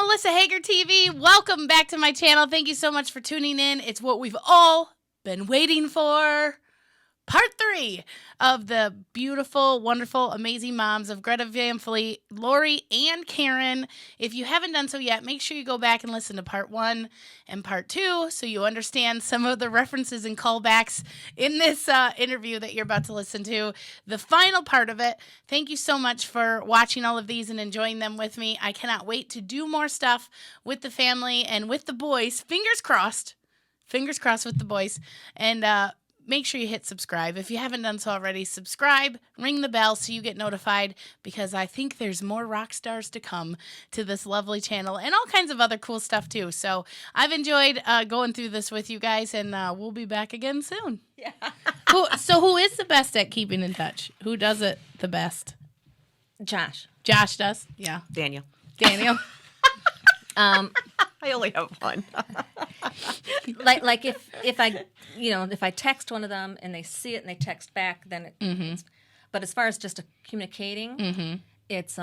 Melissa Hager TV. Welcome back to my channel. Thank you so much for tuning in. It's what we've all been waiting for. Part 3 of the beautiful, wonderful, amazing moms of Greta Van Fleet, Lori, and Karen. If you haven't done so yet, make sure you go back and listen to Part 1 and Part 2 so you understand some of the references and callbacks in this interview that you're about to listen to. The final part of it. Thank you so much for watching all of these and enjoying them with me. I cannot wait to do more stuff with the family and with the boys. Fingers crossed. Fingers crossed with the boys. And, make sure you hit subscribe. If you haven't done so already, subscribe, ring the bell so you get notified, because I think there's more rock stars to come to this lovely channel and all kinds of other cool stuff too. So I've enjoyed going through this with you guys, and we'll be back again soon. Yeah. Who is the best at keeping in touch? Who does it the best? Josh. Josh does? Yeah. Daniel. I only have one. like if I text one of them and they see it and they text back, then it, but as far as just communicating, it's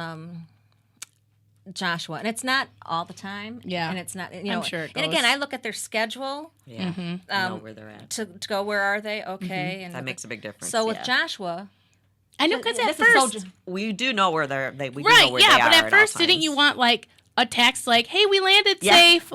Joshua, and it's not all the time. Yeah, and it's not. I'm sure it goes. And again, I look at their schedule. Yeah, know where they're at to go. Where are they? Okay, and that makes a big difference. So with Joshua, I know, because at first we do know where they're. We do right, know where they are but at first, all didn't you times. want like a text like, "Hey, we landed safe."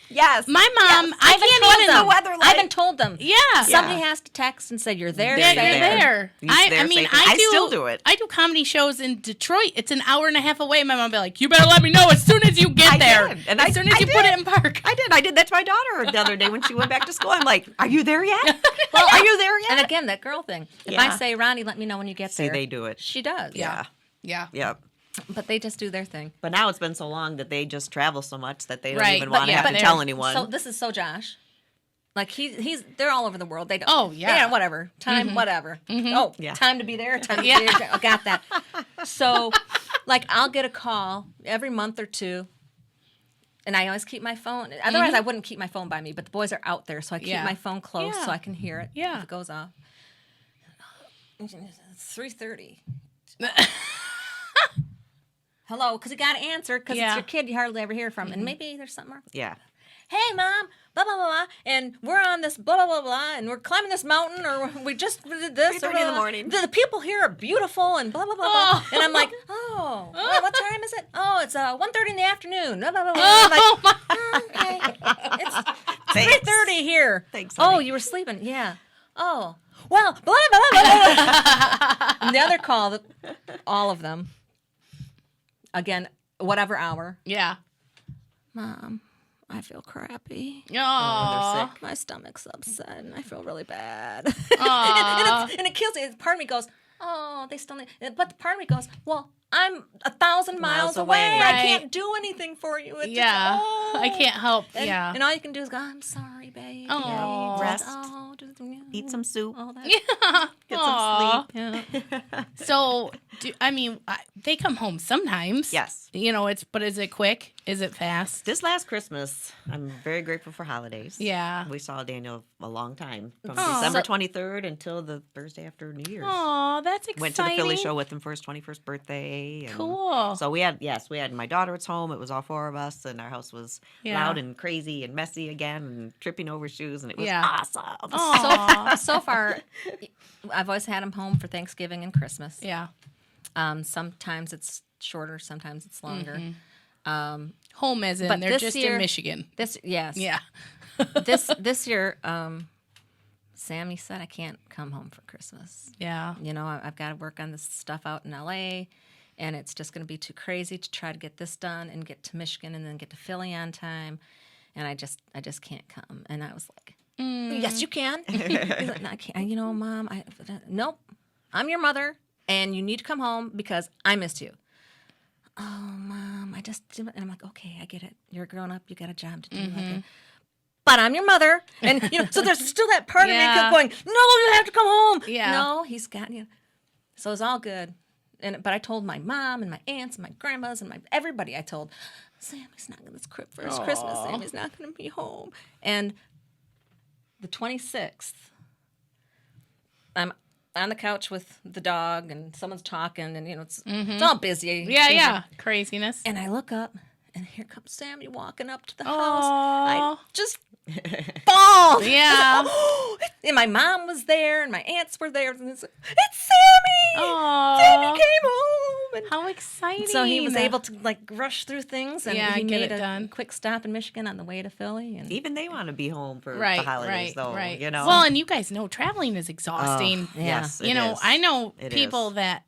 Yes. My mom, I can't even. The weather like. I haven't told them. Yeah. Somebody has to text and say you're there. Yeah, you're there. I mean, I still do it. I do comedy shows in Detroit. It's an hour and a half away. My mom be like, "You better let me know as soon as you get there." Did. And as soon as you put it in park. I did that to my daughter the other day when she went back to school. I'm like, "Are you there yet? Well, are you there yet?" And again, that girl thing. If I say, "Ronnie, let me know when you get there," they do it. She does. Yeah. Yep. But they just do their thing. But now it's been so long that they just travel so much that they don't Right. even But want to yeah, have to tell anyone. So this is so Josh. Like they're all over the world. They don't. Oh, yeah. Whatever time, whatever. Oh, Yeah. time to be there. Time to be there. I got that. So, like, I'll get a call every month or two, and I always keep my phone. Otherwise, I wouldn't keep my phone by me. But the boys are out there, so I keep my phone close so I can hear it if it goes off. It's 3:30. Hello, because you got to answer, because it's your kid you hardly ever hear from. And maybe there's something wrong. Yeah. Hey, Mom, blah, blah, blah, blah, and we're on this blah, blah, blah, blah, and we're climbing this mountain, or we just did this. 3:30 in the morning. The people here are beautiful, and blah, blah, blah, blah. And I'm like, well, what time is it? Oh, it's 1:30 in the afternoon. Blah, blah, blah, blah. I'm like, okay. It's 3:30 here. Thanks, Oh, honey. you were sleeping. Yeah. Oh, well, blah, blah, blah, blah, blah. And the other call, all of them, again, whatever hour. Yeah. Mom, I feel crappy. Oh, My stomach's upset, and I feel really bad. and it kills me. Part of me goes, oh, they still need... But part of me goes, well, I'm 1,000 miles away. Right. I can't do anything for you. It's just, I can't help. And all you can do is go, I'm sorry, babe. Oh. Rest. Just, Eat some soup. all that. Get some sleep. Yeah. So, they come home sometimes. Yes. But is it quick? Is it fast? This last Christmas, I'm very grateful for holidays. Yeah. We saw Daniel a long time, from Aw. December 23rd until the Thursday after New Year's. Oh, that's exciting. Went to the Philly show with him for his 21st birthday. And Cool. So we had my daughter at home. It was all 4 of us, and our house was loud and crazy and messy again, and tripping over shoes, and it was awesome. So far, I've always had him home for Thanksgiving and Christmas. Yeah. Sometimes it's shorter, sometimes it's longer. Home as in But they're this just year- in Michigan. Yes. Yeah. this year, Sammy said I can't come home for Christmas. Yeah. I've got to work on this stuff out in L.A., and it's just going to be too crazy to try to get this done and get to Michigan and then get to Philly on time, and I just can't come. And I was like, yes, you can. He's like, no, I can't. Mom, nope. I'm your mother, and you need to come home because I missed you. Oh, Mom, I just didn't. And I'm like, okay, I get it. You're a grown up. You got a job to do. But I'm your mother, and so there's still that part of me kept going, no, you have to come home. Yeah. No, he's got So it's all good. But I told my mom and my aunts and my grandmas and everybody. I told Sammy's not going to for his Christmas. Sammy's not going to be home. And the 26th, I'm on the couch with the dog, and someone's talking, and it's all busy. Yeah. Craziness. And I look up, And here comes Sammy walking up to the Aww. house. I just bawled. Yeah. And my mom was there, and my aunts were there. And it's Sammy! Aww. Sammy came home. And How exciting. so he was able to like rush through things, and he get made it a done. quick stop in Michigan on the way to Philly. And Even they want to be home for Right, the holidays, though. right. You know. Well, and you guys know traveling is exhausting. Yes, You it know, is. I know It people is. that,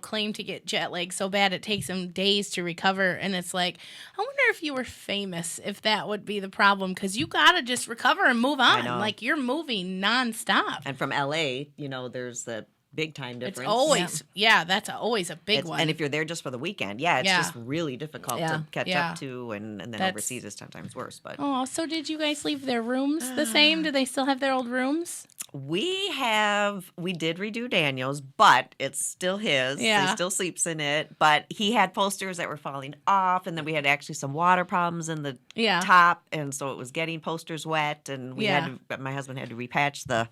claim to get jet lag so bad it takes them days to recover. And it's like, I wonder if you were famous, if that would be the problem. Because you got to just recover and move on. know. Like, you're moving nonstop. And from LA, there's the big time difference. It's always, that's always a big one. And if you're there just for the weekend, it's Yeah. just really difficult to catch Yeah. up to. And then That's- overseas is sometimes worse. But Oh, so did you guys leave their rooms the same? Do they still have their old rooms? we did redo Daniel's, but it's still his. Yeah. He still sleeps in it. But he had posters that were falling off. And then we had actually some water problems in the top. And so it was getting posters wet. And my husband had to repatch the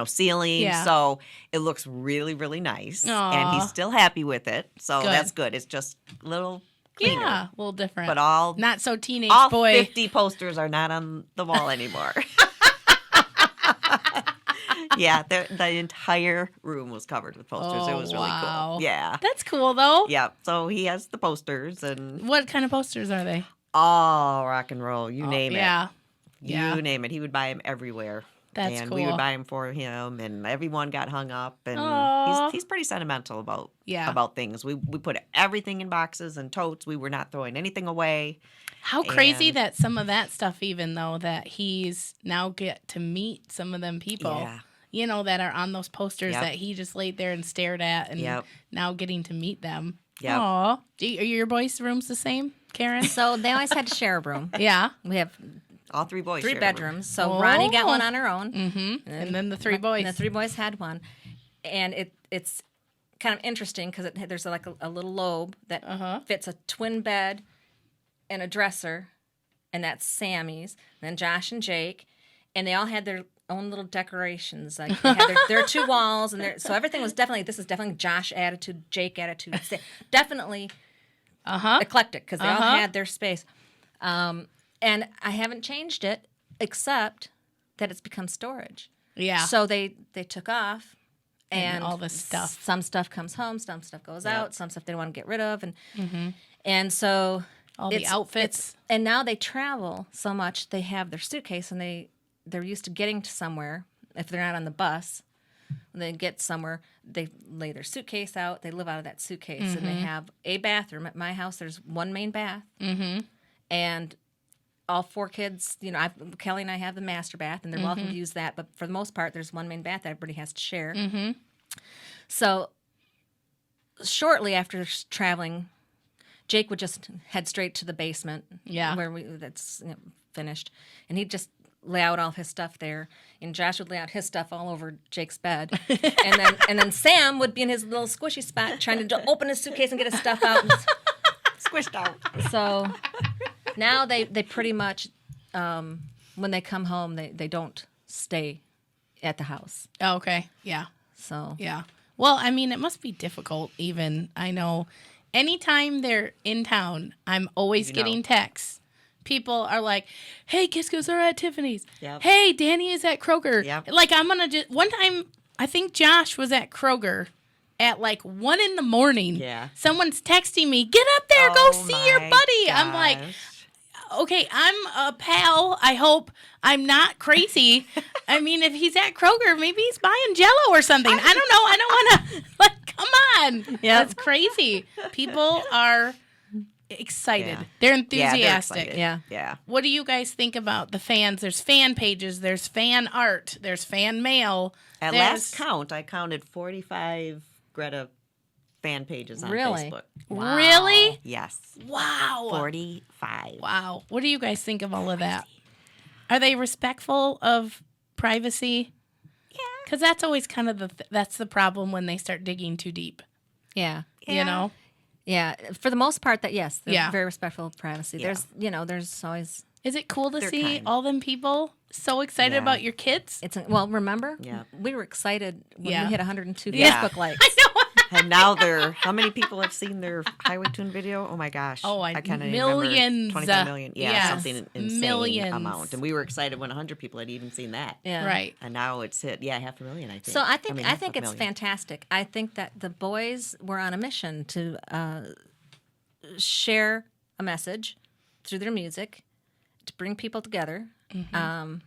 ceiling. Yeah. So it looks really, really nice. Aw. And he's still happy with it. So Good. that's good. It's just a little cleaner. Yeah, a little different. But all not so teenage all boy. 50 posters are not on the wall anymore. Yeah, the entire room was covered with posters. It was really wow. cool. Yeah. That's cool though. Yeah. So he has the posters and What kind of posters are they? all rock and roll. You name it. Yeah. You name it. He would buy them everywhere. That's and cool. we would buy them for him, and everyone got hung up. And Aw. he's pretty sentimental about Yeah. things. We put everything in boxes and totes. We were not throwing anything away. How crazy And- that some of that stuff, even though that he's now get to meet some of them people, that are on those posters Yep. that he just laid there and stared at, and Yep. now getting to meet them. Yep. Aw. Are your boys' rooms the same, Karen? so they always had to share a room. Yeah. We have All three boys 3 shared a room. bedrooms. So Ronnie got one on her own. Mm-hmm. And then the 3 boys. And the 3 boys had one. And it's kind of interesting because there's like a little lobe that fits a twin bed and a dresser, and that's Sammy's. And then Josh and Jake, and they all had their own little decorations. Like they had their 2 walls, and so everything was this is definitely Josh attitude, Jake attitude, definitely eclectic because they all had their space. And I haven't changed it except that it's become storage. Yeah. So they took off, And all this stuff. Some stuff comes home, some stuff goes out, some stuff they want to get rid of, and so all the outfits. And now they travel so much, they have their suitcase, and they're used to getting to somewhere. If they're not on the bus, when they get somewhere, they lay their suitcase out. They live out of that suitcase, and they have a bathroom. At my house, there's one main bath, and all 4 kids, Kelly and I have the master bath, and they're welcome to use that. But for the most part, there's one main bath that everybody has to share. So shortly after traveling, Jake would just head straight to the basement, where that's finished, and he'd just lay out all his stuff there, and Josh would lay out his stuff all over Jake's bed, and then Sam would be in his little squishy spot trying to open his suitcase and get his stuff out. Squished out. So now they pretty much, when they come home, they don't stay at the house. Oh, okay. Yeah. So Yeah. Well, I mean, it must be difficult even. I know anytime they're in town, I'm always getting texts. People are like, hey, Kiskos are at Tiffany's. Yep. Hey, Danny is at Kroger. Yep. Like, I'm going to just, one time, I think Josh was at Kroger at like 1 a.m. Yeah. Someone's texting me, get up there, go see your my buddy. I'm like, gosh. okay, I'm a pal. I hope I'm not crazy. I mean, if he's at Kroger, maybe he's buying Jell-O or something. I don't know. I don't want to, like, come on. Yeah. That's crazy. People are excited. Yeah. They're Yeah, enthusiastic. they're excited. Yeah. Yeah. What do you guys think about the fans? There's fan pages. There's fan art. There's fan mail. At there's, last count, I counted 45 Greta fan pages on Really? Facebook. Really? Yes. Wow. 45. Wow. What do you guys think of all of that? Are they respectful of privacy? Yeah. Because that's always kind of that's the problem when they start digging too deep. yeah. You know? Yeah, for the most part, they're Yeah. very respectful of privacy. Yeah. There's always Is it cool to They're see kind. all them people so excited Yeah. about your kids? remember? Yeah. We were excited when Yeah. we hit 102 Yeah. Facebook likes. I know. And now how many people have seen their Highway Tune video? Oh my gosh. Oh, I can't even millions. remember. 25 million. Yeah, Yes. something insane Millions. amount. And we were excited when 100 people had even seen that. Yeah. Right. And now it's hit, 500,000, I think. So I think half a it's million. fantastic. I think that the boys were on a mission to share a message through their music to bring people together and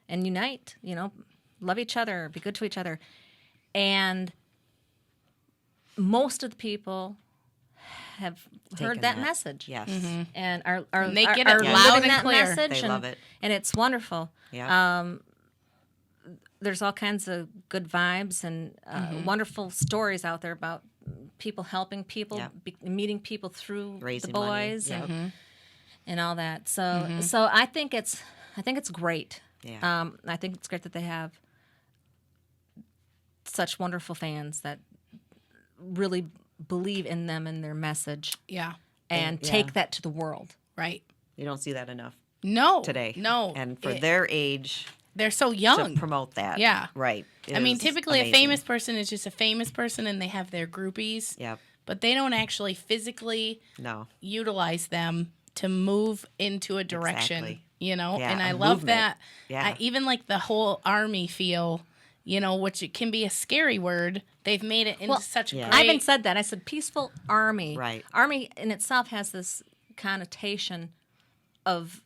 unite. Love each other, be good to each other, and most of the people have heard that message. Yes. And are And they get it living loud and that clear. message. They love it. And it's wonderful. Yeah. There's all kinds of good vibes and wonderful stories out there about people helping people, meeting people through Raising the money. boys Yep. and all that. So I think it's great. Yeah. I think it's great that they have such wonderful fans that really believe in them and their message Yeah. and take that to the world. Right. You don't see that enough No. today. No. And for their age they're so to young. promote that. Yeah. Right. I mean, is typically amazing. a famous person is just a famous person and they have their groupies. Yep. But they don't actually physically No. utilize them to move into a direction, Exactly. Yeah, Yeah, and I a love movement. that. Yeah. Even like the whole army feel, which it can be a scary word. They've made it into such a Yeah. great... I even said that. I said peaceful army. Right. Army in itself has this connotation of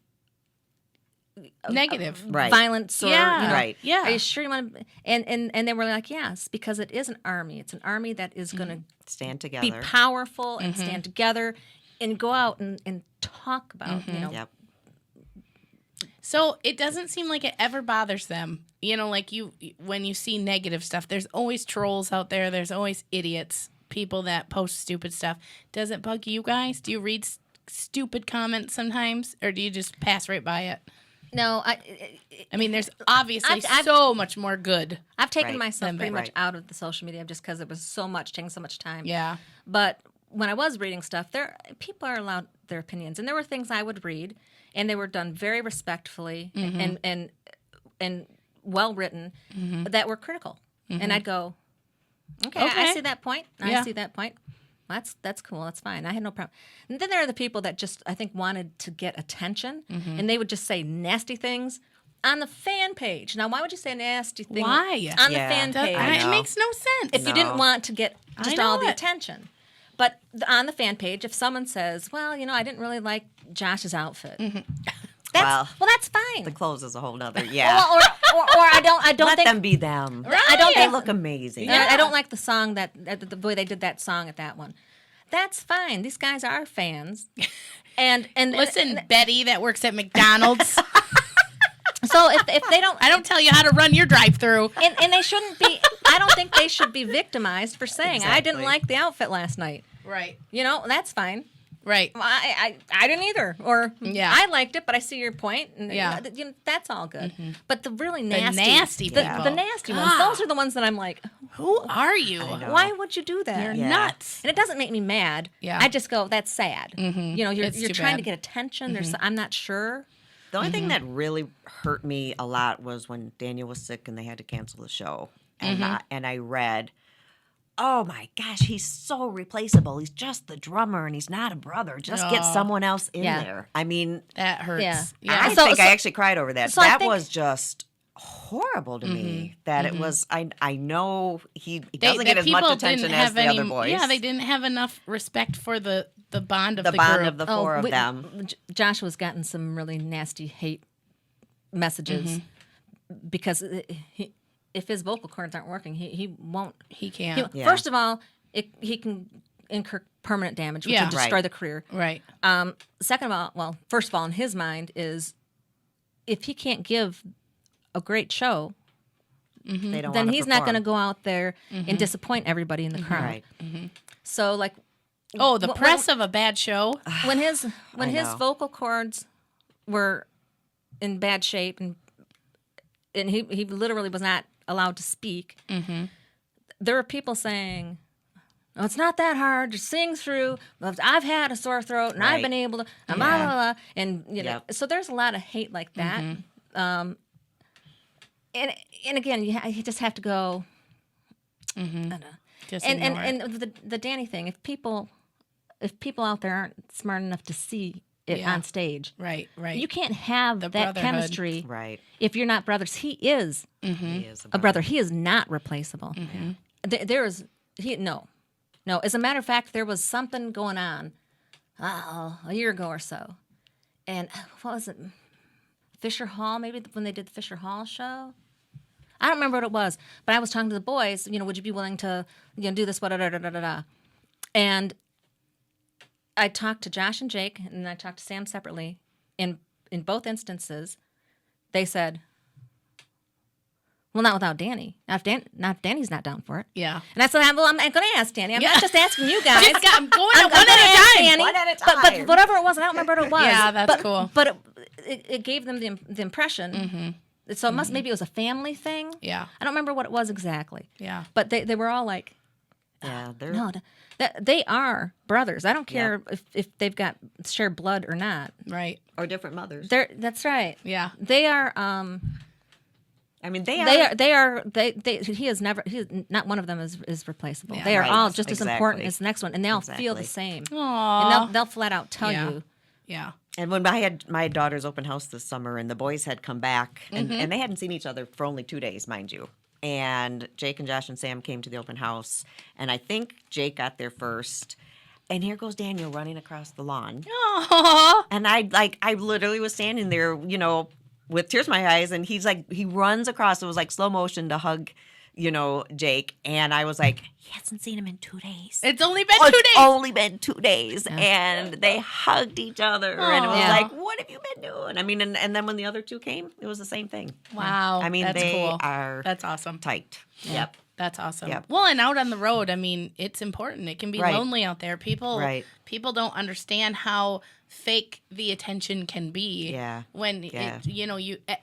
negative. Right. violence or Yeah. Right. Yeah. Are you sure you want to? And they were like, yes, because it is an army. It's an army that is going to Stand be together. powerful and stand together and go out and talk about Yep. So it doesn't seem like it ever bothers them. Like when you see negative stuff, there's always trolls out there. There's always idiots, people that post stupid stuff. Does it bug you guys? Do you read stupid comments sometimes, or do you just pass right by it? No, I mean, there's obviously I've- so much more good. I've taken Right. myself pretty much Right. out of the social media just because it was taking so much time. Yeah. But when I was reading stuff, people are allowed their opinions, and there were things I would read, and they were done very respectfully and well written that were critical, and I'd go, okay, Okay. I see that point. Yeah. I see that point. That's cool. That's fine. I had no problem. And then there are the people that just I think wanted to get attention, and they would just say nasty things on the fan page. Now, why would you say a nasty thing Why? on the Yeah. fan That- page? I it know. makes no sense. If you didn't No. want to get just know all the it. attention. But on the fan page, if someone says, well, I didn't really like Josh's outfit. That's fine. The clothes is a whole nother. or Yeah. I don't Let think them be them. I don't They think look amazing. I don't like the song that the way they did that song at that one. That's fine. These guys are fans. And Listen, Betty that works at McDonald's, so if they don't I don't tell you how to run your drive-through. and they shouldn't be I don't think they should be victimized for saying I didn't Exactly. like the outfit last night. Right. That's fine. Right. I didn't either, or Yeah. I liked it, but I see your point, and Yeah. that's all good. But the really The nasty, nasty the, people. the nasty ones, God. those are the ones that I'm like, Who are you? know. why would you do that? You're Yeah. nuts. And it doesn't make me mad. Yeah. I just go, that's sad. You're It's you're too trying bad. to get attention. There's I'm not sure. The only thing that really hurt me a lot was when Daniel was sick and they had to cancel the show. And I read, oh my gosh, he's so replaceable. He's just the drummer and he's not a brother. Just get Oh. someone else in Yeah. there. I mean, That hurts. Yeah. Yeah. I So- think so- I actually cried over that. so I That think- was just horrible to me. That it was. I know he doesn't that get as much people attention didn't as have the any, other boys. Yeah, they didn't have enough respect for the bond of The the bond group. of the four of them. Joshua's gotten some really nasty hate messages because if his vocal cords aren't working, he won't. He can't. Yeah. First of all, he can incur permanent damage, which Yeah. would destroy Right. the career. Right. Second of all, first of all, in his mind is if he can't give a great show, They don't then wanna he's not going to perform. go out there and disappoint everybody in the crowd. Right. So, like, Oh, the Wh- press of a bad show. when his know. vocal cords were in bad shape and he literally was not allowed to speak, there were people saying, "Oh, it's not that hard to sing through. I've had a sore throat and I've Right. been able to blah, blah, blah." And Yep. so there's a lot of hate like that. And again, you just have to go. I don't know. Just and ignore it. and the Danny thing. If people out there aren't smart enough to see it on stage, right. you can't have that brotherhood. chemistry, Right. if you're not brothers. He is He is a brother. He is not replaceable. There is no. As a matter of fact, there was something going on a year ago or so, and what was it? Fisher Hall, maybe when they did the Fisher Hall show. I don't remember what it was, but I was talking to the boys. Would you be willing to do this? And I talked to Josh and Jake, and I talked to Sam separately. In both instances, they said, "Well, not without Danny. Not if Danny's not down for it." Yeah. And I said, "Well, I'm going to ask Danny. I'm not just asking you guys. I'm going I'm one at a time. Danny, One at a But time. whatever it was, I don't remember what it was. Yeah, that's cool. But it gave them the impression. So it maybe it was a family thing. Yeah. I don't remember what it was exactly. Yeah. But they were all like, Yeah, they're no, they are brothers. I don't care if they've got shared blood or not. Right. or different mothers. That's right. Yeah. They are. I mean, they are. He is never. Not one of them is replaceable. Yeah. They are Right. all just as important Exactly. as the next one, and they all feel the Exactly. same. Aww. And they'll flat out tell Yeah. you. Yeah. And when I had my daughter's open house this summer, and the boys had come back, and they hadn't seen each other for only 2 days, mind you. And Jake and Josh and Sam came to the open house, and I think Jake got there first. And here goes Daniel running across the lawn. Aww. And I literally was standing there, with tears in my eyes, and he runs across. It was like slow motion to hug, Jake. And I was like, he hasn't seen him in 2 days. It's only been 2 It's days. only been 2 days. And they hugged each other. And it was Aw. like, what have you been doing? I mean, and then when the other two came, it was the same thing. Wow. I mean, that's they cool. are That's awesome. tight. Yep. That's awesome. Yep. Well, and out on the road, I mean, it's important. It can be Right. lonely out there. People Right. people don't understand how fake the attention can be. Yeah. When Yeah.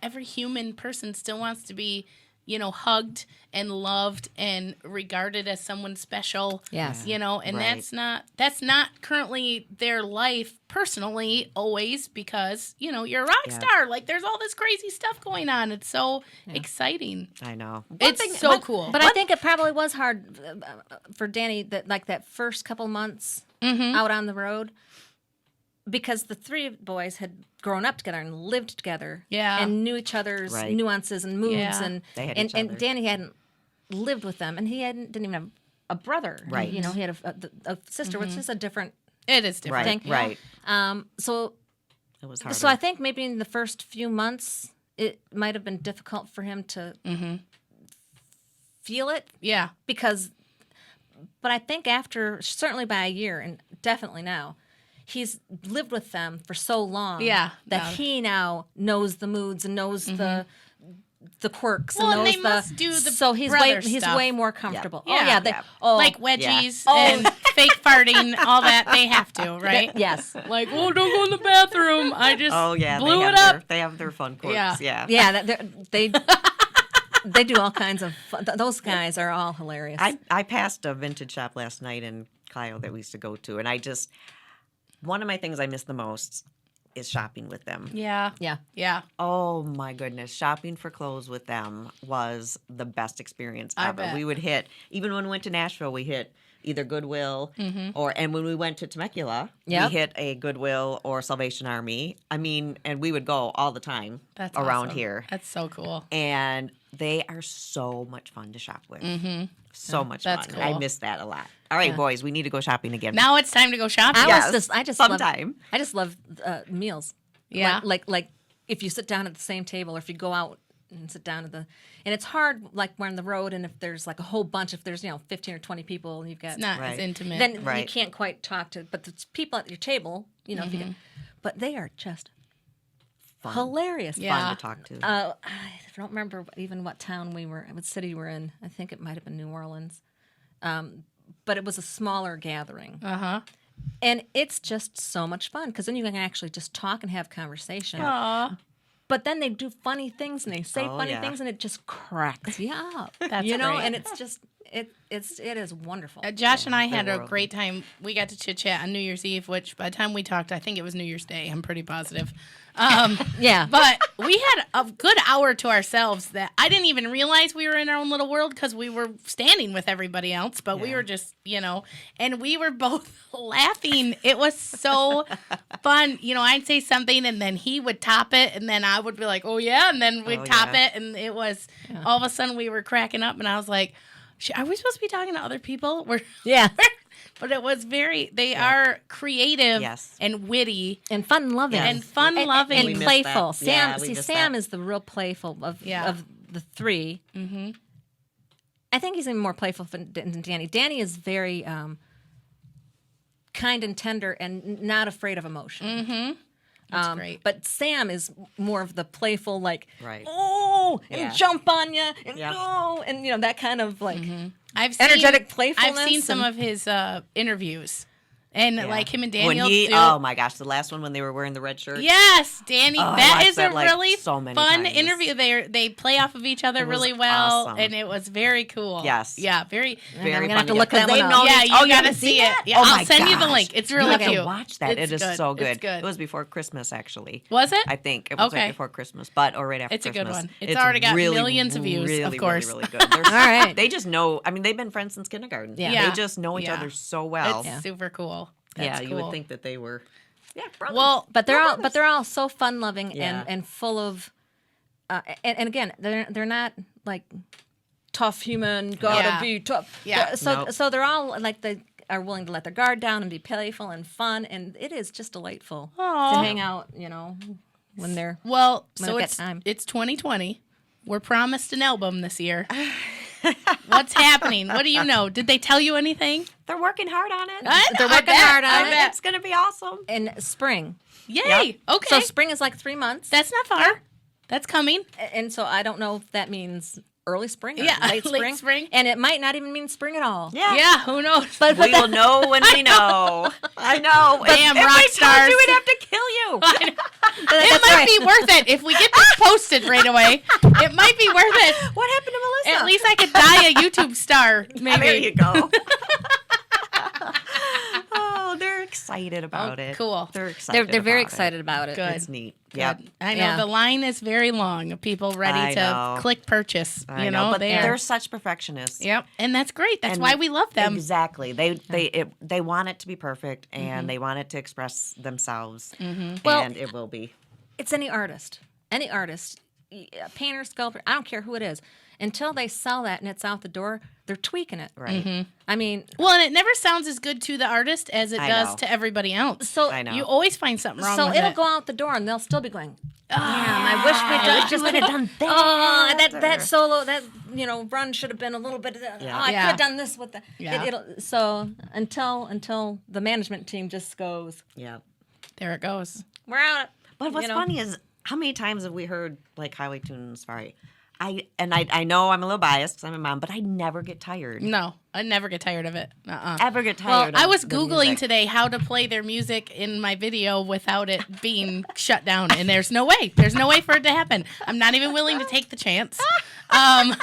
every human person still wants to be, hugged and loved and regarded as someone special. Yes. And Right. that's not currently their life personally always, because, you're a rock Yeah. star. Like, there's all this crazy stuff going on. It's so exciting. I know. It's so cool. But I think it probably was hard for Danny that first couple months out on the road, because the three boys had grown up together and lived together, and knew each other's Right. nuances and moods, Yeah. and They had each other. and Danny hadn't lived with them, and he didn't even have a brother, Right. He had a sister, which is a different It is different. Right. Right. So It was hard. I think maybe in the first few months it might have been difficult for him to feel it, Yeah. but I think after, certainly by a year, and definitely now, he's lived with them for so long that he now knows the moods and knows the quirks Well, and and knows they must do the so he's brother he's stuff. way more comfortable. Yeah. Oh yeah, they, Yeah. oh Like wedgies and fake farting, all that, they have to, right? yes. Like, oh, don't go in the bathroom. I just Oh yeah, blew they it have up. They have their fun quirks. Yeah. Yeah. Yeah, they do all kinds of fun. Those guys are all hilarious. I passed a vintage shop last night in Clio that we used to go to, and one of my things I miss the most is shopping with them. Yeah. yeah. Yeah. Oh my goodness, shopping for clothes with them was the best experience I ever. bet. We would hit, even when we went to Nashville, we hit either Goodwill and when we went to Temecula, Yep. we hit a Goodwill or Salvation Army. I mean, and we would go all the time That's around awesome. here. That's so cool. And they are so much fun to shop with. So much that's fun. I cool. miss that a lot. All right, boys, we need to go shopping again. Now it's time to go shopping. Yes, I just sometime. love meals. Yeah. Like if you sit down at the same table, or if you go out and sit down and it's hard, like we're on the road, and if there's like a whole bunch, if there's 15 or 20 people, and you've got It's not Right. as intimate. then you Right. can't quite talk to, but the people at your table, if you Mm-hmm. get, but they are just Fun. hilarious. Yeah. Fun to talk to. I don't remember even what city we're in. I think it might have been New Orleans. But it was a smaller gathering. Uh-huh. And it's just so much fun, because then you can actually just talk and have conversation. Aw. But then they do funny things, and they say Oh, funny yeah. things, and it just cracks you up. That's you know, great. and it's just It is wonderful. Josh and I had a great time. We got to chit chat on New Year's Eve, which by the time we talked, I think it was New Year's Day. I'm pretty positive. Yeah. But we had a good hour to ourselves that I didn't even realize we were in our own little world because we were standing with everybody else. But we were just, and we were both laughing. It was so fun. I'd say something and then he would top it and then I would be like, oh, yeah. And then we'd top it. And it was all of a sudden we were cracking up and I was like, are we supposed to be talking to other people? Yeah. But it was they are creative and witty. And fun-loving. And fun-loving. And playful. Sam is the real playful of the three. Mm-hmm. I think he's even more playful than Danny. Danny is very kind and tender and not afraid of emotion. Mm-hmm. That's great. But Sam is more of the playful, like, and jump on you, and and that kind of like energetic playfulness. I've seen some of his interviews, and like him and Daniel. Oh my gosh, the last one when they were wearing the red shirt. Yes, Danny. That is a really fun interview. They play off of each other really well, and it was very cool. Yes, very. I'm gonna have to look that one up. Yeah, you gotta see it. Yeah, I'll send you the link. It's really cute. Watch that. It is so good. It was before Christmas, actually. Was it? I think it was right before Christmas, or right after Christmas. It's a good one. It's already got millions of views. Of course, really good. All right. They just know. I mean, they've been friends since kindergarten. Yeah, they just know each other so well. It's super cool. That's cool. You would think that they were, brothers. Well, but they're all so fun loving and full of, and again they're not like tough human gotta be tough. Yeah. So they're all like they are willing to let their guard down and be playful and fun, and it is just delightful to hang out. When they're it's 2020. We're promised an album this year. What's happening? What do you know? Did they tell you anything? They're working hard on it. They're working hard on it. It's going to be awesome. In spring. Yay. Yep. Okay. So spring is like 3 months. That's not far. Yeah. That's coming. And so I don't know if that means early spring or late spring. And it might not even mean spring at all. Yeah, who knows? But we will know when we know. I know. Damn, if rock we stars. Told you we'd have to kill you. It might be worth it if we get this posted right away. It might be worth it. What happened to Melissa? At least I could die a YouTube star. Maybe. There you go. They're excited about it. Cool. They're excited. They're very excited about it. Good. It's neat. Yep. I know the line is very long of people ready to click purchase. I know, but they're such perfectionists. Yep, and that's great. That's why we love them. Exactly. They want it to be perfect, and they want it to express themselves, and it will be. It's any artist, a painter, sculptor. I don't care who it is. Until they sell that and it's out the door, they're tweaking it. Right. Mm-hmm. I mean... Well, and it never sounds as good to the artist as it does to everybody else. So I know. You always find something wrong with it. So it'll go out the door and they'll still be going, damn, I wish we'd done that. That solo, that run should have been a little bit... I could have done this with the... Yeah. So until the management team just goes... Yeah. There it goes. We're out. But what's funny is, how many times have we heard, like, Highway Tune Safari? I know I'm a little biased because I'm a mom, but I never get tired. No, I never get tired of it. Ever get tired I was Googling today how to play their music in my video without it being shut down, and there's no way. There's no way for it to happen. I'm not even willing to take the chance. I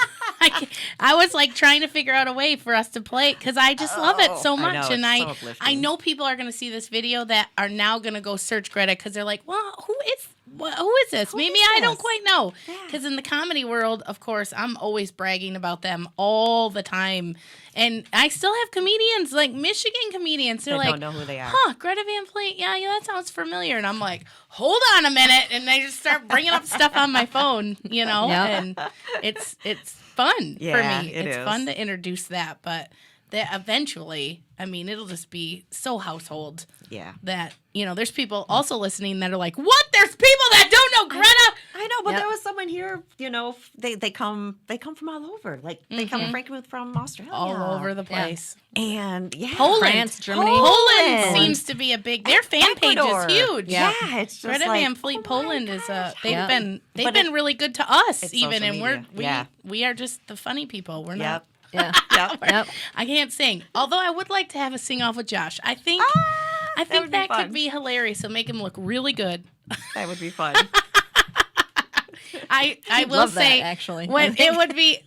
was like trying to figure out a way for us to play it because I just love it so much. I know people are going to see this video that are now going to go search Greta because they're like, well, who is this? Maybe I don't quite know. Because in the comedy world, of course, I'm always bragging about them all the time. And I still have comedians, like Michigan comedians. They're like, don't know who they are. Greta Van Fleet. Yeah, that sounds familiar. And I'm like, hold on a minute. And they just start bringing up stuff on my phone, and it's fun for me. It's fun to introduce that. But eventually, I mean, it'll just be so household. Yeah. That, there's people also listening that are like, what? There's people that don't know Greta? I know, but there was someone here, they come from all over. Like, they come from Australia. All over the place. And, Poland. France, Germany. Poland seems to be a big, their fan Ecuador. page is huge. Yeah, it's just Greta Van Fleet Poland is, they've been really good to us, even, and we are just the funny people. We're not. Yeah. Yep. I can't sing. Although I would like to have a sing off with Josh. I think that could be hilarious. So make him look really good. That would be fun. I will say that, actually. when it would be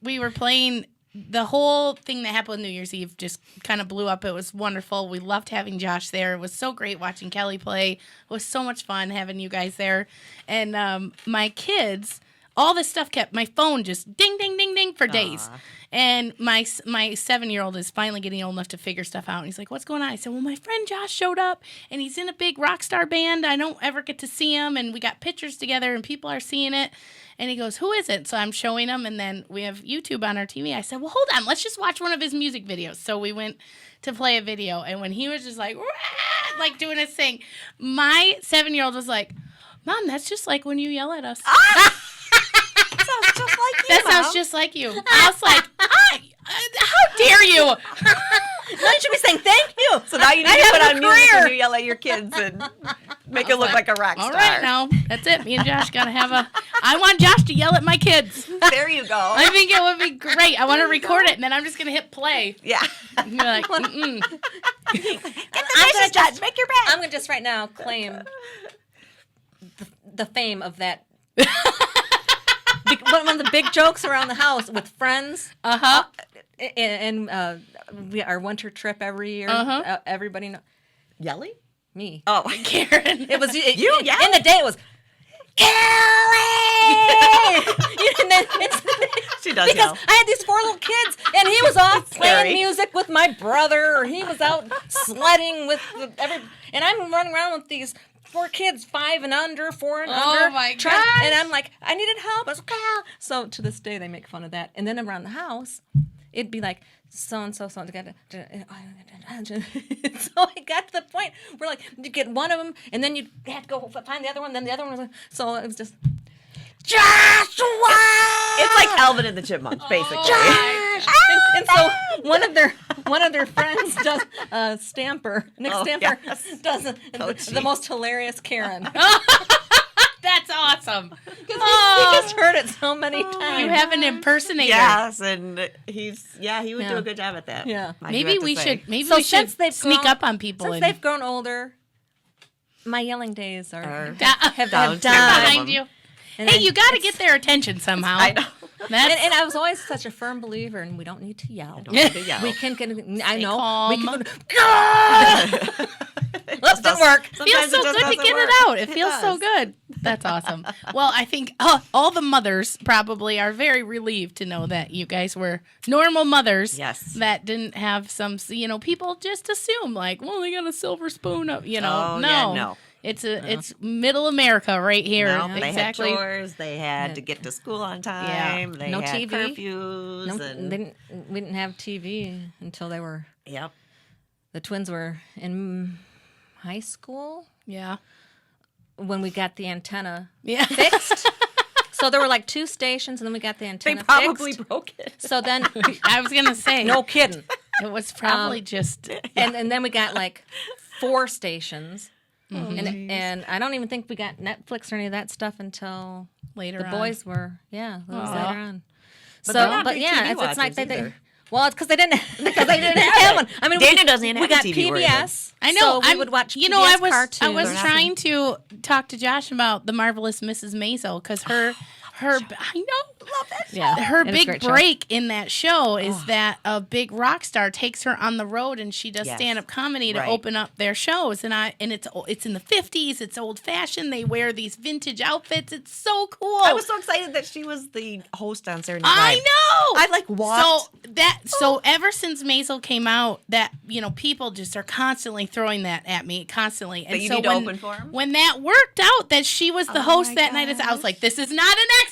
we were playing the whole thing that happened with New Year's Eve just kind of blew up. It was wonderful. We loved having Josh there. It was so great watching Kelly play. It was so much fun having you guys there. And my kids, all this stuff kept, my phone just ding, ding, ding, ding for days. And my 7-year-old is finally getting old enough to figure stuff out. And he's like, what's going on? I said, well, my friend Josh showed up, and he's in a big rock star band. I don't ever get to see him, and we got pictures together, and people are seeing it. And he goes, who is it? So I'm showing him, and then we have YouTube on our TV. I said, well, hold on. Let's just watch one of his music videos. So we went to play a video, and when he was just like, like doing his thing, my 7-year-old was like, Mom, that's just like when you yell at us. Sounds just like you, that Mom. sounds just like you. I was like, how dare you? No, you should be saying thank you. So now you need to put on music when you yell at your kids and make it look like a rock star. All right, now that's it. Me and Josh gotta have I want Josh to yell at my kids. There you go. I think it would be great. I want to record it, and then I'm just gonna hit play. Yeah. And be like, mm-mm. Get the dishes done. Make your bed. I'm gonna just right now claim the fame of that. One of the big jokes around the house with friends. And our winter trip every year. Everybody know. Yelly? Me. Oh, Karen. It was you. Yeah. In the day, it was Kelly. And then she does because yell. I had these 4 little kids, and he was off playing Scary. music with my brother, or he was out sledding with and I'm running around with these 4 kids, 5 and under, 4 and under. Oh my gosh. And I'm like, I needed help. I was like, ah. So to this day, they make fun of that. And then around the house, it'd be like, so-and-so. So I got to the point where, like, you get one of them, and then you have to go find the other one, then the other one was like, so it was just, Joshua! It's like Alvin and the Chipmunks, basically. Josh! And so one of their friends does Stamper. Nick Stamper does the most hilarious Karen. That's awesome. He just heard it so many times. You have an impersonator. Yes, and he would do a good job at that. Yeah. Maybe we should since they've sneak grown- up on people. Since and they've grown older, my yelling days have down. died. behind you. Hey, you got to get their attention somehow. I know. And I was always such a firm believer, and we don't need to yell. Don't need to yell. We can I know. calm. We can go, Let's do work. Feels so good to get it out. It feels so good. That's awesome. Well, I think all the mothers probably are very relieved to know that you guys were normal mothers. Yes. That didn't have some, people just assume like, well, they got a silver spoon up, Oh, no. yeah, no. It's middle America right here. No, exactly. They had chores. They had to get to school on time. They No had TV. curfews. and We didn't have TV until they were. Yep. The twins were in high school Yeah. when we got the antenna Yeah. fixed. So there were like 2 stations, and then we got the They antenna probably fixed. broke it. So then, I was gonna say no kidding. it was probably just And then we got like 4 stations. And I don't even think we got Netflix or any of that stuff until later the on. boys were, that was later on. But they're not but big yeah, TV it's like watchers they either. well, it's because they didn't have one. I mean, Dana doesn't even we have got a TV where he PBS. I know. So we would watch PBS I cartoons. was trying to talk to Josh about the marvelous Mrs. Maisel because her I know, love it. Yeah, her it was a big great show. break in that show is that a big rock star takes her on the road and she does Yes. stand-up comedy to Right. open up their shows and it's in the 50s. It's old fashioned. They wear these vintage outfits. It's so cool. I was so excited that she was the host on Saturday Night I Live. know. I like walked. So ever since Maisel came out, that people just are constantly throwing that at me constantly. And That you so need to open for 'em? when that worked out, that she was the host my that night, I was gosh. like, "This is not an accident.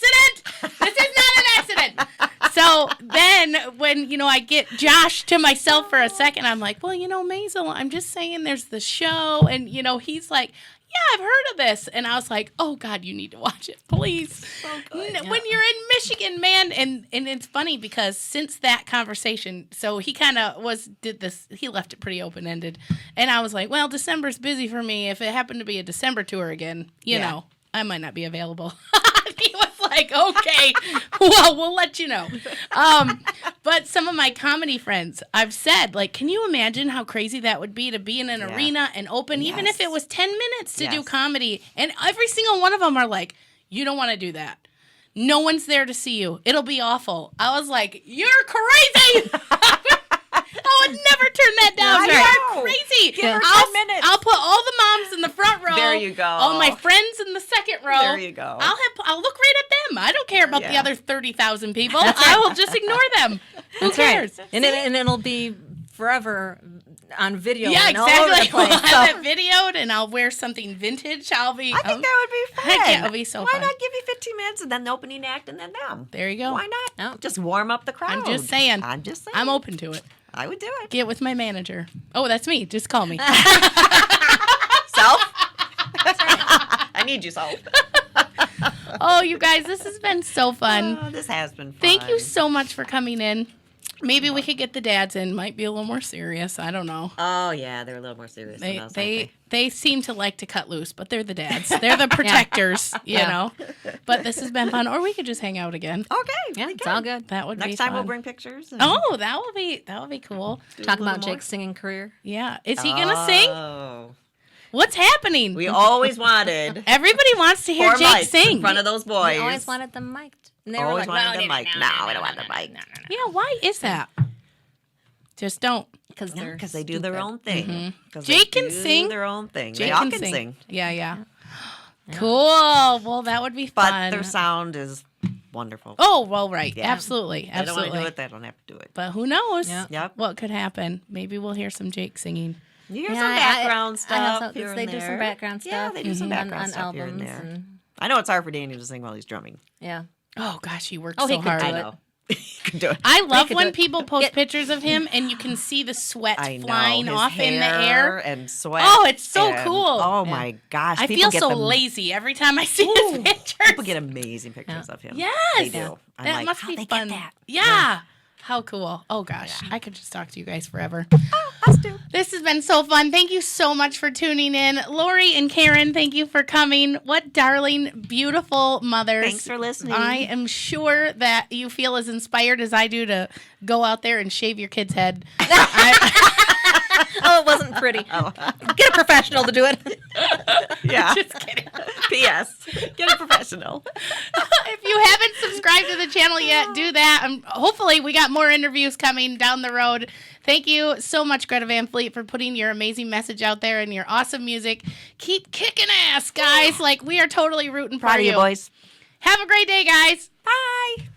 This is not an accident." So then when I get Josh to myself for a second, I'm like, "Well, Maisel, I'm just saying there's the show," and he's like, "Yeah, I've heard of this." And I was like, "Oh God, you need to watch it, please." So good. When you're in Michigan, man, and it's funny because since that conversation, so he kind of he left it pretty open ended, and I was like, "Well, December's busy for me. If it happened to be a December tour again, I might not be available." He was like, "Okay, well, we'll let you know." But some of my comedy friends, I've said, like, can you imagine how crazy that would be to be in an arena and open, even if it was 10 minutes to do comedy? And every single one of them are like, "You don't want to do that." No one's there to see you. It'll be awful. I was like, you're crazy. I would never turn that down. You're crazy. Give her 10 minutes. I'll put all the moms in the front row. There you go. All my friends in the second row. There you go. I'll look right at them. I don't care about the other 30,000 people. I will just ignore them. Who cares? Right. And it'll be forever on video. Yeah, and exactly. all over the place, I'll have it videoed, and I'll wear something vintage. I think that would be fun. Yeah, it'll be so Why fun. not give you 15 minutes and then the opening act and then them? There you go. Why not? Oh. Just warm up the crowd. I'm just saying. I'm open to it. I would do it. Get with my manager. Oh, that's me. Just call me. Self? I need you, Self. Oh, you guys, this has been so fun. Oh, this has been fun. Thank you so much for coming in. Maybe we could get the dads in. Might be a little more serious. I don't know. Oh, yeah. They're a little more serious than us, aren't They seem to like to cut loose, but they're the dads. They're the protectors, you know. But this has been fun. Or we could just hang out again. Okay. Yeah, it's all good. That would be Next time fun. we'll bring pictures. Oh, that would be cool. Talk about Jake's singing career. Yeah. Is he going to sing? Oh. What's happening? We always wanted Everybody wants to hear four Jake mics sing. in front of those boys. We always wanted them mic'd. And they Always were like, wanted them mic'd. No, we don't want them mic'd. Yeah, why is that? Just don't. Because they do their own thing. Mm-hmm. Jake can sing. Their own thing. Jake they all can can sing. Yeah. Cool. Well, that would be fun. But their sound is wonderful. Oh, well, right. Yeah. Absolutely. They don't want Absolutely. to do it. They don't have to do it. But who knows Yep. what could happen? Maybe we'll hear some Jake singing. You hear some background stuff. They here do and some there. background stuff. Yeah, they do some background on stuff here and albums. there. And, I know it's hard for Daniel to sing while he's drumming. yeah. Oh, gosh, he works Oh, he so could hard. do I it. know. He can do it. I love could when do it. people post pictures of him and you can see the sweat I know. flying His off in the hair air. and sweat. Oh, it's so and- cool. Oh my gosh. I People feel get so them- lazy every time I see his pictures. People get amazing pictures of him. Yes. They do. I'm That like, must how'd be they fun. get that? Yeah. How cool. Oh, gosh. I could just talk to you guys forever. Us too. This has been so fun. Thank you so much for tuning in. Lori and Karen, thank you for coming. What darling, beautiful mothers. Thanks for listening. I am sure that you feel as inspired as I do to go out there and shave your kid's head. Oh, it wasn't pretty. Get a professional to do it. Yeah. Just kidding. P.S. Get a professional. If you haven't subscribed to the channel yet, do that. Hopefully, we got more interviews coming down the road. Thank you so much, Greta Van Fleet, for putting your amazing message out there and your awesome music. Keep kicking ass, guys. Like, we are totally rooting for Proud of you, boys. Have a great day, guys. Bye.